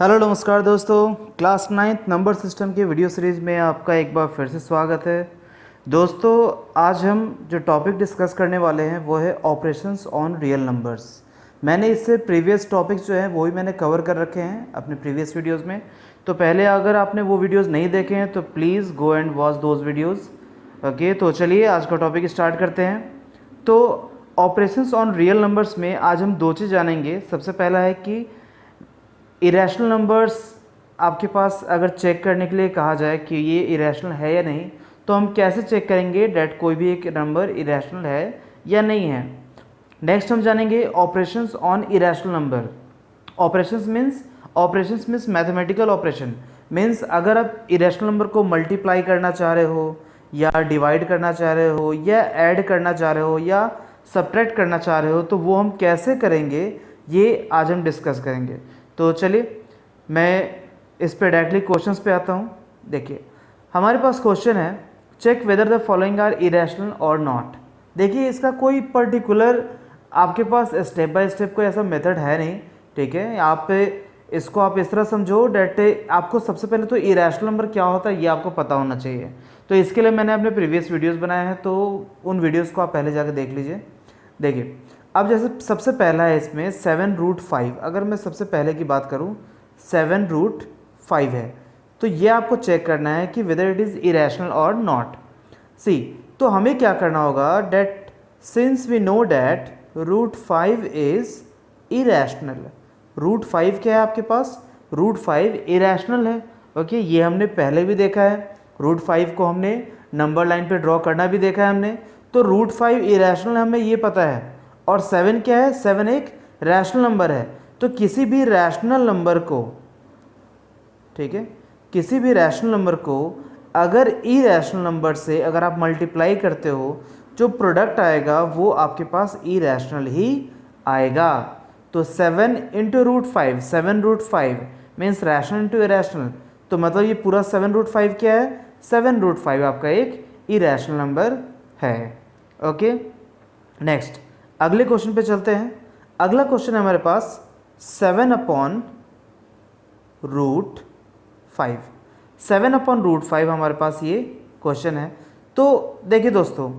Hello नमस्कार दोस्तों, class 9th number system के वीडियो सीरीज़ में आपका एक बार फिर से स्वागत है। दोस्तों, आज हम जो टॉपिक डिस्कस करने वाले हैं वो है ऑपरेशंस ऑन रियल नंबर्स। मैंने इससे प्रीवियस टॉपिक्स जो हैं वो ही मैंने कवर कर रखे हैं अपने प्रीवियस वीडियोस में। तो पहले अगर आपने वो वीडियोस नहीं देखे हैं तो please go and watch those videos. Okay, तो चलिए आज का टॉपिक स्टार्ट करते हैं। तो ऑपरेशंस ऑन रियल नंबर्स में आज हम दो चीज़ जानेंगे। सबसे पहला है कि इरेशनल नंबर्स आपके पास अगर चेक करने के लिए कहा जाए कि ये इरेशनल है या नहीं, तो हम कैसे चेक करेंगे डेट कोई भी एक नंबर इरेशनल है या नहीं है। नेक्स्ट हम जानेंगे operations on irrational number. Operations means mathematical operation. Means अगर आप इरेशनल नंबर को मल्टीप्लाई करना चाह रहे हो या डिवाइड करना चाह रहे हो या ऐड करना चाह रहे हो या सब्ट्रैक्ट करना चाह रहे हो तो वो हम कैसे करेंगे, ये आज हम डिस्कस करेंगे। तो चलिए मैं इस पे डायरेक्टली क्वेश्चंस पे आता हूँ। देखिए हमारे पास क्वेश्चन है, check whether the following are irrational और नॉट। देखिए इसका कोई पर्टिकुलर आपके पास स्टेप बाय स्टेप कोई ऐसा मेथड है नहीं, ठीक है। आप इसको आप इस तरह समझो डेट आपको सबसे पहले तो इरेशनल नंबर क्या होता है ये आपको पता होना चाहिए। तो इसके लिए मैंने अपने प्रीवियस वीडियोज़ बनाए हैं, तो उन वीडियोज़ को आप पहले जाकर देख लीजिए। देखिए अब जैसे सबसे पहला है इसमें 7√5। अगर मैं सबसे पहले की बात करूं 7√5 है, तो ये आपको चेक करना है कि वेदर इट इज़ इरेशनल और नॉट। सी, तो हमें क्या करना होगा that since we know that √5 is irrational. √5 क्या है आपके पास, √5 इरेशनल है। ओके, ये हमने पहले भी देखा है। √5 को हमने नंबर लाइन पे ड्रॉ करना भी देखा है हमने। तो √5 इरेशनल हमें ये पता है। और 7 क्या है, 7 एक रैशनल नंबर है। तो किसी भी रैशनल नंबर को, ठीक है, किसी भी रैशनल नंबर को अगर इरेशनल नंबर से अगर आप मल्टीप्लाई करते हो, जो प्रोडक्ट आएगा वो आपके पास इरेशनल ही आएगा। तो 7 into √5, 7√5 means rational into irrational. तो मतलब ये पूरा 7√5 क्या है, 7√5 आपका एक इरेशनल नंबर है। ओके, नेक्स्ट अगले क्वेश्चन पे चलते हैं। अगला क्वेश्चन है हमारे पास 7/√5। 7/√5 हमारे पास ये क्वेश्चन है। तो देखिए दोस्तों,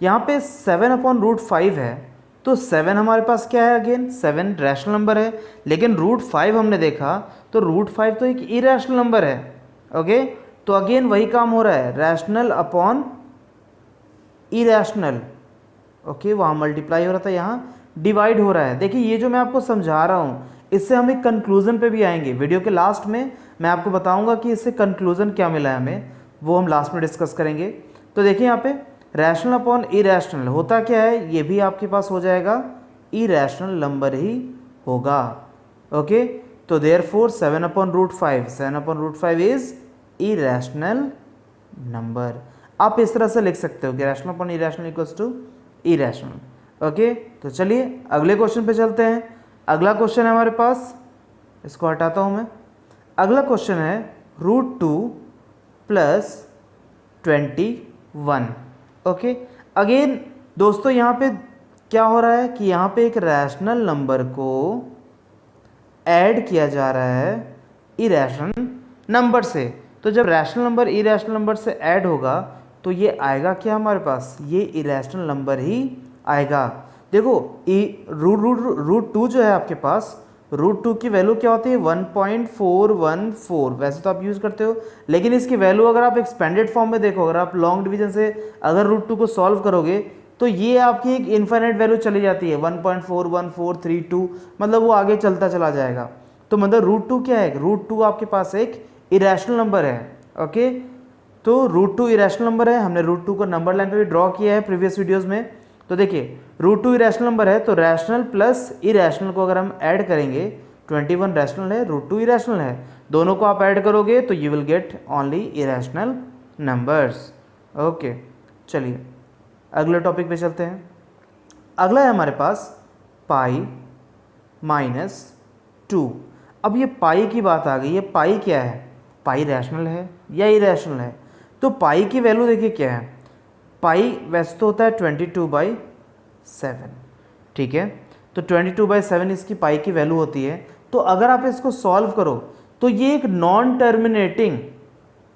यहाँ पे 7/√5 है, तो 7 हमारे पास क्या है, अगेन 7 रैशनल नंबर है। लेकिन √5 हमने देखा तो √5 तो एक इरेशनल नंबर है। ओके, तो अगेन वही काम हो रहा है, रैशनल अपॉन इरेशनल। ओके, वहाँ मल्टीप्लाई हो रहा था, यहाँ डिवाइड हो रहा है। देखिए ये जो मैं आपको समझा रहा हूँ इससे हम एक कंक्लूजन पे भी आएंगे। वीडियो के लास्ट में मैं आपको बताऊंगा कि इससे कंक्लूजन क्या मिला है हमें, वो हम लास्ट में डिस्कस करेंगे। तो देखिए यहाँ पे रैशनल अपॉन इरेशनल होता क्या है, ये भी आपके पास हो जाएगा इरेशनल नंबर ही होगा। ओके, तो देयरफॉर 7/√5 इज इरेशनल नंबर। आप इस तरह से लिख सकते हो कि rational upon irrational equals to irrational. Okay, तो चलिए अगले क्वेश्चन पे चलते हैं। अगला क्वेश्चन है हमारे पास, इसको हटाता हूं मैं। अगला क्वेश्चन है √2 + 21। ओके, अगेन दोस्तों यहाँ पे क्या हो रहा है कि यहाँ पे एक रैशनल नंबर को ऐड किया जा रहा है इरेशनल नंबर से। तो जब रैशनल नंबर इरेशनल नंबर से ऐड होगा तो ये आएगा क्या हमारे पास, ये इरेशनल नंबर ही आएगा। देखो √2 जो है आपके पास, √2 की वैल्यू क्या होती है, 1.414। वैसे तो आप यूज़ करते हो, लेकिन इसकी वैल्यू अगर आप एक्सपेंडेड फॉर्म में देखो, अगर आप लॉन्ग डिवीजन से अगर √2 को सॉल्व करोगे तो ये आपकी एक इन्फाइनाइट वैल्यू चली जाती है, 1.41432, मतलब वो आगे चलता चला जाएगा। तो मतलब √2 क्या है, √2 आपके पास एक इरेशनल नंबर है। ओके, तो √2 इरेशनल नंबर है। हमने √2 को नंबर लाइन पे भी ड्रॉ किया है प्रीवियस वीडियोस में। तो देखिए √2 इरेशनल नंबर है, तो रैशनल प्लस इरेशनल को अगर हम ऐड करेंगे, 21 रैशनल है, √2 इरेशनल है, दोनों को आप ऐड करोगे तो you will get only irrational numbers. Okay, चलिए अगले टॉपिक पे चलते हैं। अगला है हमारे पास π-2। अब ये पाई की बात आ गई है। पाई क्या है, पाई रैशनल है या इरेशनल है। तो पाई की वैल्यू देखिए क्या है, पाई वैसे तो होता है 22/7, ठीक है। तो 22/7 इसकी पाई की वैल्यू होती है। तो अगर आप इसको सॉल्व करो तो ये एक नॉन टर्मिनेटिंग,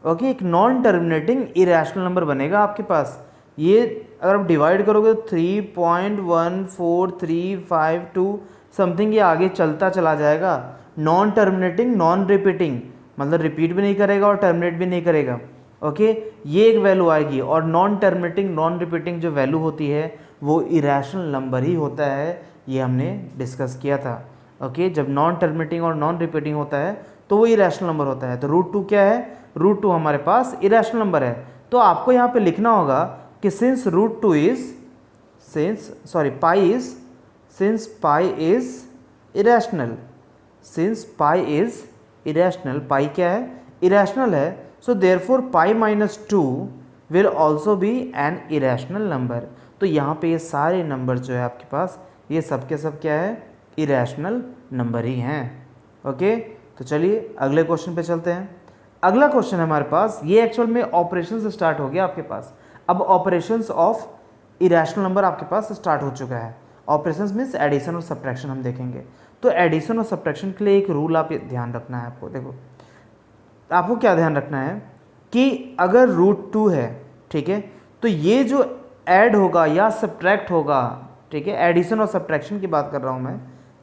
ओके, एक नॉन टर्मिनेटिंग इरेशनल नंबर बनेगा आपके पास। ये अगर आप डिवाइड करोगे तो 3.14352 समथिंग ये आगे चलता चला जाएगा। नॉन टर्मिनेटिंग नॉन रिपीटिंग, मतलब रिपीट भी नहीं करेगा और टर्मिनेट भी नहीं करेगा, ओके, ये एक वैल्यू आएगी। और नॉन टर्मिनेटिंग नॉन रिपीटिंग जो वैल्यू होती है वो इरेशनल नंबर ही होता है, ये हमने डिस्कस किया था, ओके। जब नॉन टर्मिनेटिंग और नॉन रिपीटिंग होता है तो वो इरेशनल नंबर होता है। तो √2 क्या है, √2 हमारे पास इरेशनल नंबर है। तो आपको यहाँ पे लिखना होगा कि सिंस पाई इज इरेशनल, पाई क्या है, इरेशनल है, so therefore pi -2 will also be an irrational number. तो यहाँ पे ये सारे नंबर जो है आपके पास ये सब के सब क्या है, इरेशनल नंबर ही हैं, ओके। तो चलिए अगले क्वेश्चन पे चलते हैं। अगला क्वेश्चन है हमारे पास, ये एक्चुअल में ऑपरेशन से स्टार्ट हो गया आपके पास। अब ऑपरेशंस ऑफ इरेशनल नंबर आपके पास स्टार्ट हो चुका है। ऑपरेशंस मीन्स एडिशन और सब्ट्रैक्शन हम देखेंगे। तो एडिशन और सब्ट्रैक्शन के लिए एक रूल आप ध्यान रखना है आपको। देखो आपको क्या ध्यान रखना है कि अगर √2 है, ठीक है, तो ये जो ऐड होगा या सब्ट्रैक्ट होगा, ठीक है, एडिशन और सब्ट्रैक्शन की बात कर रहा हूँ मैं,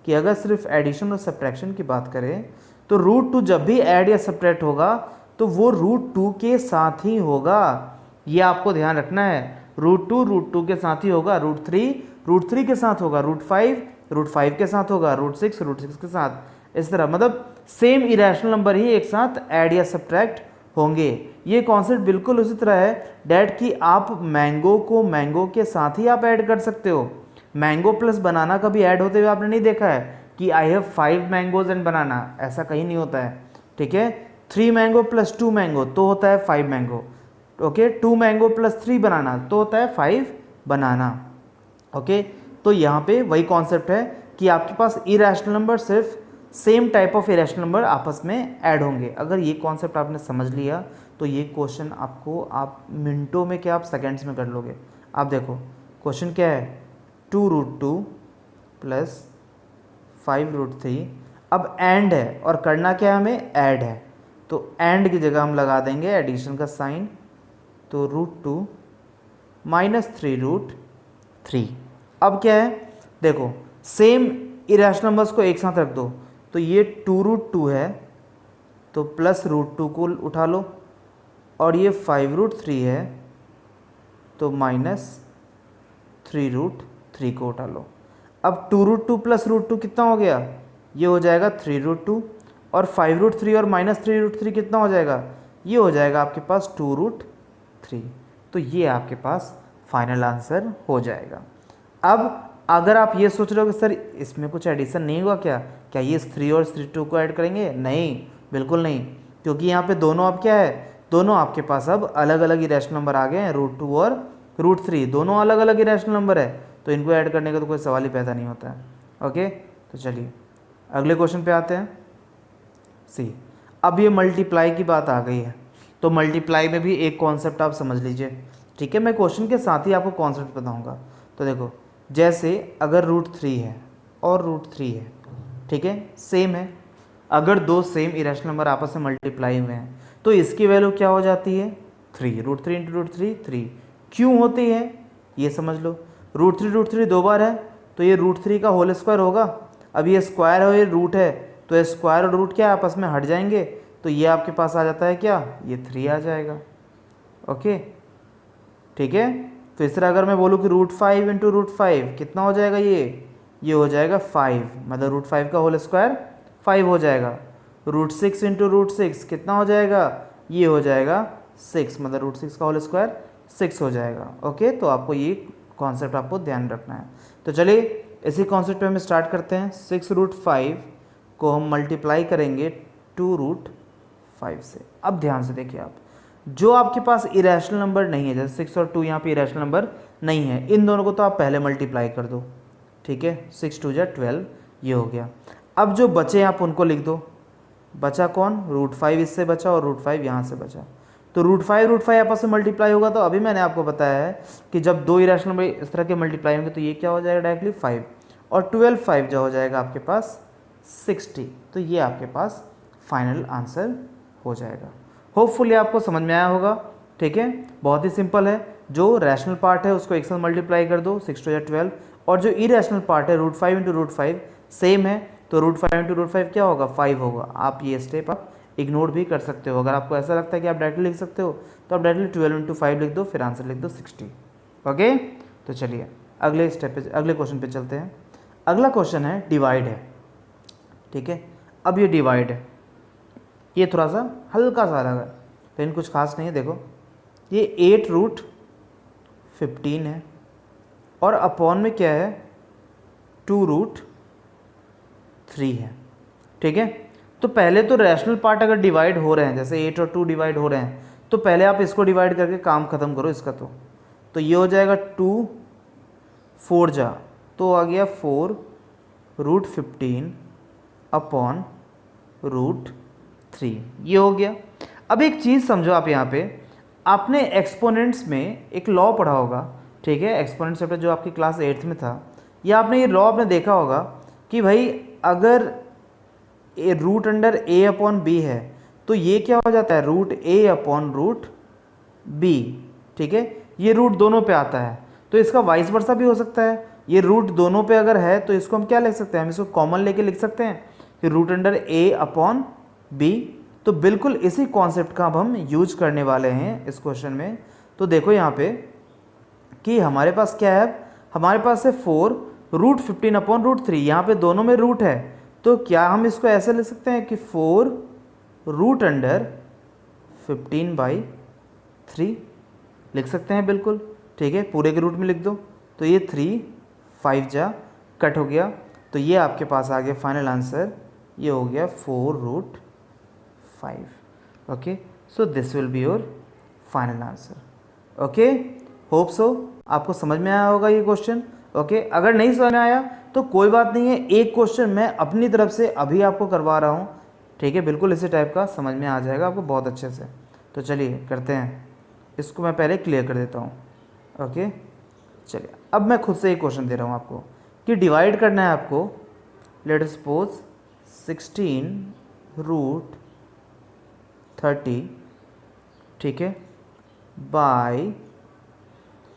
कि अगर सिर्फ एडिशन और सब्ट्रैक्शन की बात करें तो √2 जब भी ऐड या सब्ट्रैक्ट होगा तो वो √2 के साथ ही होगा। ये आपको ध्यान रखना है, √2 के साथ ही होगा, √3 के साथ होगा, √5 के साथ होगा, √6 के साथ, इस तरह, मतलब सेम इरेशनल नंबर ही एक साथ ऐड या सब्ट्रैक्ट होंगे। ये कॉन्सेप्ट बिल्कुल उसी तरह है डैट कि आप मैंगो को मैंगो के साथ ही आप ऐड कर सकते हो। मैंगो प्लस बनाना कभी ऐड होते हुए आपने नहीं देखा है कि आई हैव 5 मैंगोज एंड बनाना, ऐसा कहीं नहीं होता है, ठीक है। 3 मैंगो प्लस 2 मैंगो तो होता है 5 मैंगो, ओके। 2 मैंगो प्लस 3 बनाना तो होता है 5 बनाना, ओके। तो यहाँ पे वही कॉन्सेप्ट है कि आपके पास इरेशनल नंबर सिर्फ same type of irrational number आपस में ऐड होंगे। अगर ये कॉन्सेप्ट आपने समझ लिया तो ये क्वेश्चन आपको आप मिनटों में क्या आप सेकेंड्स में कर लोगे। आप देखो क्वेश्चन क्या है, 2√2 प्लस 5√3। अब एंड है और करना क्या है हमें, ऐड है, तो एंड की जगह हम लगा देंगे एडिशन का साइन, तो √2 माइनस 3√3। अब क्या है, देखो सेम इरेशनल नंबर्स को एक साथ रख दो, तो ये 2√2 है तो प्लस √2 को उठा लो, और ये 5√3 है तो माइनस 3√3 को उठा लो। अब 2√2 प्लस √2 कितना हो गया, ये हो जाएगा 3√2, और 5√3 और माइनस 3√3 कितना हो जाएगा, ये हो जाएगा आपके पास 2√3। तो ये आपके पास फाइनल आंसर हो जाएगा। अब अगर आप ये सोच रहे हो कि सर इसमें कुछ एडिशन नहीं हुआ क्या ये 3 और 2 को ऐड करेंगे, नहीं, बिल्कुल नहीं, क्योंकि यहाँ पे दोनों अब क्या है, दोनों आपके पास अब अलग अलग इरेशनल नंबर आ गए हैं, √2 और √3 दोनों अलग अलग इरेशनल नंबर है, तो इनको ऐड करने का तो कोई सवाल ही पैदा नहीं होता है, ओके। तो चलिए अगले क्वेश्चन पे आते हैं। सी, अब ये मल्टीप्लाई की बात आ गई है, तो मल्टीप्लाई में भी एक कॉन्सेप्ट आप समझ लीजिए, ठीक है। मैं क्वेश्चन के साथ ही आपको कॉन्सेप्ट बताऊंगा। तो देखो जैसे अगर √3 है और √3 है, ठीक है, सेम है, अगर दो सेम इरेशनल नंबर आपस में मल्टीप्लाई हुए हैं तो इसकी वैल्यू क्या हो जाती है, 3, √3 इंटू √3 3। क्यों होती है ये समझ लो, √3 दो बार है तो ये √3 का होल स्क्वायर होगा। अब ये स्क्वायर है, ये रूट है, तो ये स्क्वायर और रूट क्या आपस में हट जाएंगे, तो ये आपके पास आ जाता है क्या, ये 3 आ जाएगा, ओके, ठीक है। तो इस तरह अगर मैं बोलूँ कि √5 इंटू √5 कितना हो जाएगा, ये हो जाएगा 5, मतलब √5 का होल स्क्वायर 5 हो जाएगा। √6 इंटू √6 कितना हो जाएगा, ये हो जाएगा 6, मतलब √6 का होल स्क्वायर 6 हो जाएगा, ओके। तो आपको ये कॉन्सेप्ट आपको ध्यान रखना है। तो चलिए इसी कॉन्सेप्ट पे हम स्टार्ट करते हैं। 6√5 को हम मल्टीप्लाई करेंगे 2√5 से। अब ध्यान से देखिए आप, जो आपके पास इरेशनल नंबर नहीं है, जैसे 6 और 2 यहाँ पे इरेशनल नंबर नहीं है, इन दोनों को तो आप पहले मल्टीप्लाई कर दो, ठीक है, 6 2 12, ये हो गया। अब जो बचे आप उनको लिख दो, बचा कौन, √5 इससे बचा और √5 यहाँ से बचा, तो √5 आपस में मल्टीप्लाई होगा। तो अभी मैंने आपको बताया है कि जब दो इरेशनल नंबर इस तरह के मल्टीप्लाई होंगे तो ये क्या हो जाएगा डायरेक्टली 5, और 12 5 जो हो जाएगा आपके पास 60। तो ये आपके पास फाइनल आंसर हो जाएगा। होपफुली आपको समझ में आया होगा। ठीक है, बहुत ही सिंपल है। जो रैशनल पार्ट है उसको एक साथ मल्टीप्लाई कर दो, 6 टू 12, और जो इरेशनल पार्ट है √5 इंटू √5 सेम है, तो √5 इंटू √5 क्या होगा, 5 होगा। आप ये स्टेप आप इग्नोर भी कर सकते हो। अगर आपको ऐसा लगता है कि आप डायरेक्टली लिख सकते हो तो आप डायरेक्टली 12 इंटू 5 लिख दो, फिर आंसर लिख दो 60। ओके, तो चलिए अगले स्टेप पे, अगले क्वेश्चन पे चलते हैं। अगला क्वेश्चन है डिवाइड है। ठीक है, अब ये डिवाइड है, ये थोड़ा सा हल्का सा अलग है, लेकिन कुछ खास नहीं है। देखो ये 8√15 है और अपॉन में क्या है, 2√3 है। ठीक है, तो पहले तो रैशनल पार्ट अगर डिवाइड हो रहे हैं, जैसे 8 और 2 डिवाइड हो रहे हैं, तो पहले आप इसको डिवाइड करके काम ख़त्म करो इसका। तो ये हो जाएगा 2 4 जा, तो आ गया 4√15 अपॉन √3, ये हो गया। अब एक चीज़ समझो आप यहाँ पे, आपने एक्सपोनेंट्स में एक लॉ पढ़ा होगा। ठीक है, एक्सपोनेंट चैप्टर जो आपकी क्लास 8th में था, या आपने ये लॉ आपने देखा होगा कि भाई अगर √a अपॉन b है तो ये क्या हो जाता है, √a अपॉन √b। ठीक है, ये रूट दोनों पे आता है, तो इसका वाइस वर्सा भी हो सकता है। ये रूट दोनों पे अगर है तो इसको हम क्या लिख सकते हैं, हम इसको कॉमन लेके लिख सकते हैं कि √a अपॉन b। तो बिल्कुल इसी कॉन्सेप्ट का अब हम यूज करने वाले हैं इस क्वेश्चन में। तो देखो यहाँ पे कि हमारे पास क्या है, हमारे पास है 4√15 अपॉन √3, यहाँ पे दोनों में रूट है, तो क्या हम इसको ऐसे लिख सकते हैं कि 4√15/3 लिख सकते हैं बिल्कुल। ठीक है, पूरे के रूट में लिख दो, तो ये 3 5 जा कट हो गया, तो ये आपके पास आ गया फाइनल आंसर, ये हो गया 4√5। Okay, so this will be your final answer. Okay, hope so आपको समझ में आया होगा ये क्वेश्चन। ओके, अगर नहीं समझ में आया तो कोई बात नहीं है, एक क्वेश्चन मैं अपनी तरफ से अभी आपको करवा रहा हूँ। ठीक है, बिल्कुल इसी टाइप का समझ में आ जाएगा आपको बहुत अच्छे से। तो चलिए करते हैं, इसको मैं पहले क्लियर कर देता हूँ। ओके, चलिए अब मैं खुद से एक क्वेश्चन दे रहा हूँ आपको कि डिवाइड करना है आपको। लेट अस सपोज 16√30, ठीक है, बाय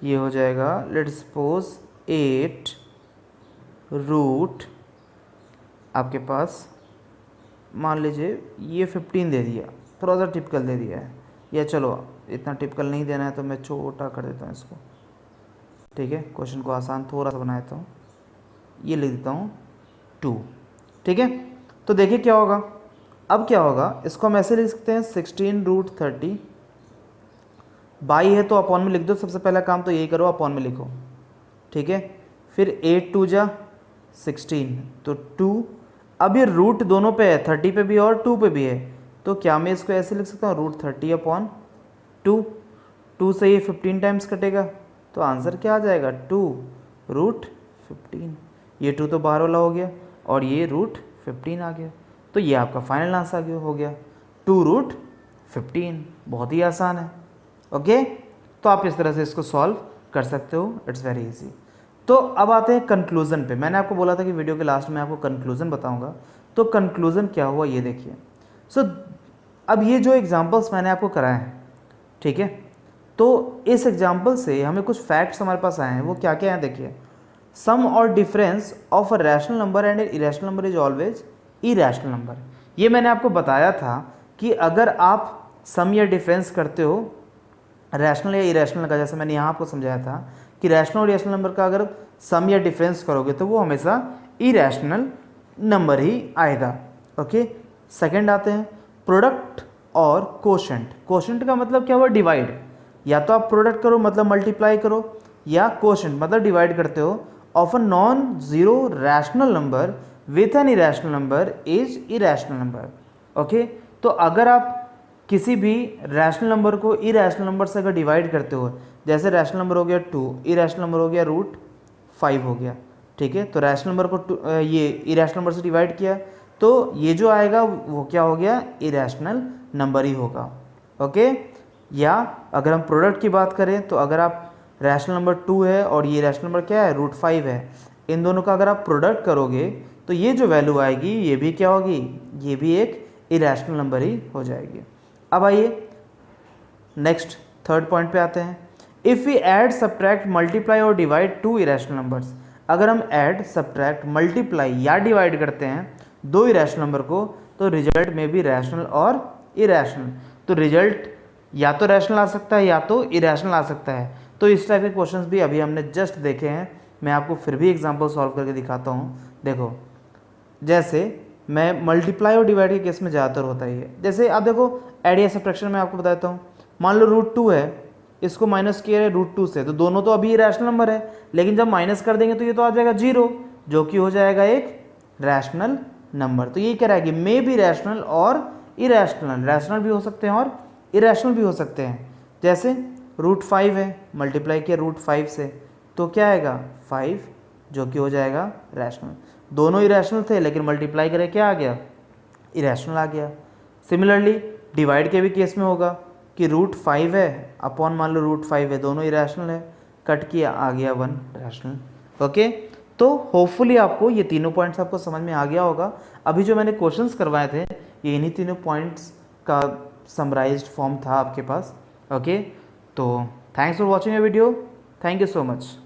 ये हो जाएगा लेट सपोज 8 रूट, आपके पास मान लीजिए ये 15 दे दिया, थोड़ा सा टिपिकल दे दिया है, या चलो इतना टिपिकल नहीं देना है तो मैं छोटा कर देता हूँ इसको। ठीक है, क्वेश्चन को आसान थोड़ा सा बना देता हूँ, ये लिख देता हूँ 2। ठीक है, तो देखिए क्या होगा, अब क्या होगा, इसको हम ऐसे लिख सकते हैं 16√30 बाई है तो अपॉन में लिख दो, सबसे पहला काम तो यही करो, अपॉन में लिखो। ठीक है, फिर 8 2 जा 16, तो 2। अब ये रूट दोनों पे है, 30 पे भी और 2 पे भी है, तो क्या मैं इसको ऐसे लिख सकता हूँ √30 अपॉन 2। 2 से ये 15 टाइम्स कटेगा, तो आंसर क्या आ जाएगा 2√15। ये 2 तो बाहर वाला हो गया और ये √15 आ गया, तो ये आपका फाइनल आंसर हो गया 2√15। बहुत ही आसान है। ओके, तो आप इस तरह से इसको सॉल्व कर सकते हो, इट्स वेरी इजी। तो अब आते हैं कंक्लूजन पे। मैंने आपको बोला था कि वीडियो के लास्ट में आपको कंक्लूजन बताऊंगा, तो कंक्लूजन क्या हुआ ये देखिए। सो अब ये जो एग्जांपल्स मैंने आपको कराए हैं, ठीक है, तो इस एग्जांपल से हमें कुछ फैक्ट्स हमारे पास आए हैं, वो क्या क्या हैं देखिए। सम और difference of a rational number and irrational number is always irrational number. ये मैंने आपको बताया था कि अगर आप सम या डिफरेंस करते हो रैशनल या इरेशनल का, जैसे मैंने यहाँ आपको समझाया था कि रैशनल और इरेशनल नंबर का अगर सम या डिफरेंस करोगे तो वो हमेशा इरेशनल नंबर ही आएगा। ओके, सेकंड आते हैं प्रोडक्ट और कोशेंट। कोशेंट का मतलब क्या हुआ, डिवाइड। या तो आप प्रोडक्ट करो मतलब मल्टीप्लाई करो, या कोशेंट मतलब डिवाइड करते हो of a non zero rational number with an irrational number is irrational number. Okay, तो अगर आप किसी भी रैशनल नंबर को इरेशनल नंबर से अगर डिवाइड करते हो, जैसे रैशनल नंबर हो गया 2, इरेशनल नंबर हो गया √5 हो गया। ठीक है, तो रैशनल नंबर को ये इरेशनल नंबर से डिवाइड किया, तो ये जो आएगा वो क्या हो गया, इरेशनल नंबर ही होगा। ओके, या अगर हम प्रोडक्ट की बात करें तो अगर आप रैशनल नंबर 2 है और ये रैशनल नंबर क्या है √5 है, इन दोनों का अगर आप प्रोडक्ट करोगे तो तो ये जो वैल्यू आएगी ये भी क्या होगी, ये भी एक इरेशनल नंबर ही हो जाएगी। अब आइए नेक्स्ट थर्ड पॉइंट पे आते हैं। If we add subtract multiply और डिवाइड टू इरेशनल नंबर्स, अगर हम ऐड सब्ट्रैक्ट मल्टीप्लाई या डिवाइड करते हैं दो इरेशनल नंबर को, तो रिजल्ट में भी रैशनल और इरेशनल, तो रिजल्ट या तो रैशनल आ सकता है या तो इरेशनल आ सकता है। तो इस टाइप के क्वेश्चंस भी अभी हमने जस्ट देखे हैं, मैं आपको फिर भी एग्जांपल सॉल्व करके दिखाता हूँ। देखो जैसे मैं मल्टीप्लाई और डिवाइड के केस में ज़्यादातर होता ही है। जैसे आप देखो ऐड या सब्ट्रैक्शन में आपको बताता हूँ, मान लो √2 है, इसको माइनस किया है √2 से, तो दोनों तो अभी रैशनल नंबर है, लेकिन जब माइनस कर देंगे तो ये तो आ जाएगा 0, जो कि हो जाएगा एक रैशनल नंबर। तो ये क्या रहेगी, मे बी रैशनल और इरेशनल, रैशनल भी हो सकते हैं और इरेशनल भी हो सकते हैं। जैसे √5 है, मल्टीप्लाई किया √5 से, तो क्या आएगा 5, जो कि हो जाएगा रैशनल। दोनों इरेशनल थे लेकिन मल्टीप्लाई करें क्या आ गया, इरेशनल आ गया। सिमिलरली डिवाइड के भी केस में होगा कि √5 है अपॉन मान लो √5 है, दोनों इरेशनल है, कट किया आ गया 1 रैशनल। ओके, तो होपफुली आपको ये तीनों पॉइंट्स आपको समझ में आ गया होगा। अभी जो मैंने क्वेश्चंस करवाए थे ये इन्हीं तीनों पॉइंट्स का समराइज्ड फॉर्म था आपके पास। ओके, तो thanks for watching A video, thank you so much.